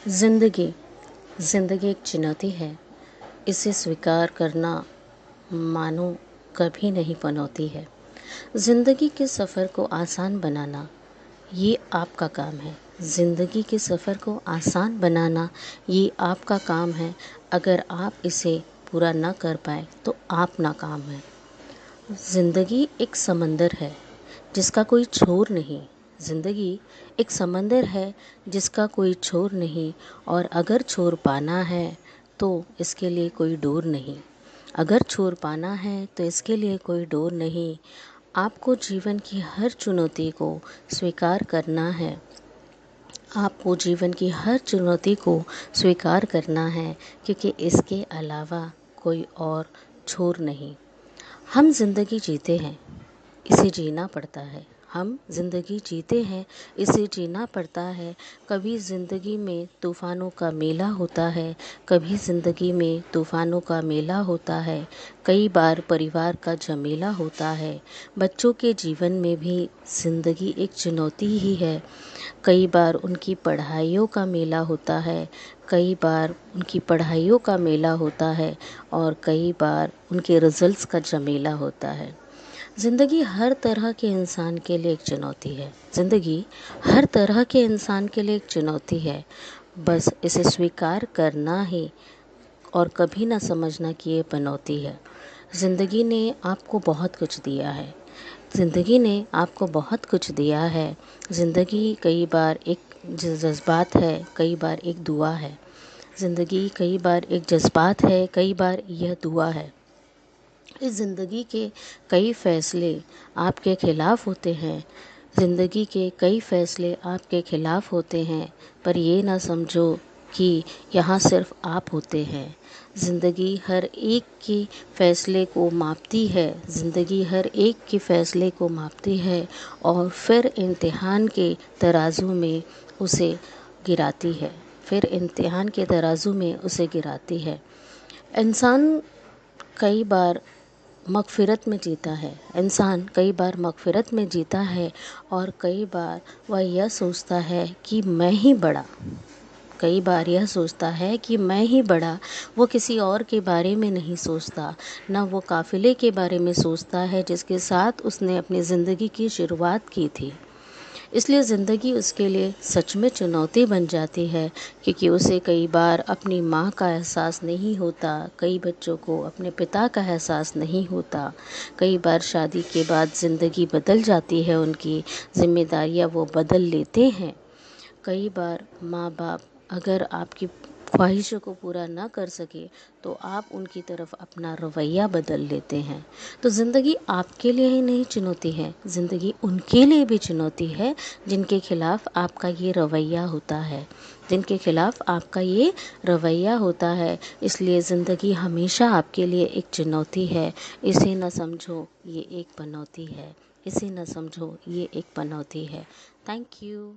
ज़िंदगी ज़िंदगी एक चुनौती है। इसे स्वीकार करना मानो कभी नहीं पनौती है। ज़िंदगी के सफ़र को आसान बनाना ये आपका काम है। ज़िंदगी के सफ़र को आसान बनाना ये आपका काम है। अगर आप इसे पूरा ना कर पाए तो आप नाकाम हैं। ज़िंदगी एक समंदर है जिसका कोई छोर नहीं। ज़िंदगी एक समंदर है जिसका कोई छोर नहीं, और अगर छोर पाना है तो इसके लिए कोई डोर नहीं। अगर छोर पाना है तो इसके लिए कोई डोर नहीं। आपको जीवन की हर चुनौती को स्वीकार करना है। आपको जीवन की हर चुनौती को स्वीकार करना है, क्योंकि इसके अलावा कोई और छोर नहीं। हम ज़िंदगी जीते हैं, इसे जीना पड़ता है। हम ज़िंदगी जीते हैं, इसे जीना पड़ता है। कभी ज़िंदगी में तूफ़ानों का मेला होता है, कभी ज़िंदगी में तूफ़ानों का मेला होता है। कई बार परिवार का झमेला होता है। बच्चों के जीवन में भी ज़िंदगी एक चुनौती ही है। कई बार उनकी पढ़ाइयों का मेला होता है, कई बार उनकी पढ़ाइयों का मेला होता है, और कई बार उनके रिज़ल्ट्स का झमेला होता है। ज़िंदगी हर तरह के इंसान के लिए एक चुनौती है। ज़िंदगी हर तरह के इंसान के लिए एक चुनौती है। बस इसे स्वीकार करना ही, और कभी ना समझना कि ये पनौती है। ज़िंदगी ने आपको बहुत कुछ दिया है। ज़िंदगी ने आपको बहुत कुछ दिया है। ज़िंदगी कई बार एक जज़्बात है, कई बार एक दुआ है। ज़िंदगी कई बार एक जज़्बात है, कई बार यह दुआ है। इस ज़िंदगी के कई फ़ैसले आपके ख़िलाफ़ होते हैं। ज़िंदगी के कई फ़ैसले आपके ख़िलाफ़ होते हैं, पर ये ना समझो कि यहाँ सिर्फ़ आप होते हैं। ज़िंदगी हर एक के फ़ैसले को मापती है। ज़िंदगी हर एक के फ़ैसले को मापती है, और फिर इम्तिहान के तराजू में उसे गिराती है। फिर इम्तिहान के तराजू में उसे गिराती है। इंसान कई बार मग़फ़िरत में जीता है। इंसान कई बार मग़फ़िरत में जीता है, और कई बार वह यह सोचता है कि मैं ही बड़ा। कई बार यह सोचता है कि मैं ही बड़ा। वो किसी और के बारे में नहीं सोचता, ना वो काफ़िले के बारे में सोचता है जिसके साथ उसने अपनी ज़िंदगी की शुरुआत की थी। इसलिए ज़िंदगी उसके लिए सच में चुनौती बन जाती है, क्योंकि उसे कई बार अपनी माँ का एहसास नहीं होता। कई बच्चों को अपने पिता का एहसास नहीं होता। कई बार शादी के बाद ज़िंदगी बदल जाती है, उनकी ज़िम्मेदारियाँ वो बदल लेते हैं। कई बार माँ बाप अगर आपकी ख्वाहिशों को पूरा ना कर सके तो आप उनकी तरफ अपना रवैया बदल लेते हैं। तो ज़िंदगी आपके लिए ही नहीं चुनौती है, ज़िंदगी उनके लिए भी चुनौती है जिनके खिलाफ़ आपका ये रवैया होता है, जिनके खिलाफ़ आपका ये रवैया होता है। इसलिए ज़िंदगी हमेशा आपके लिए एक चुनौती है। इसे न समझो ये एक पनौती है। इसे न समझो ये एक पनौती है। Thank you.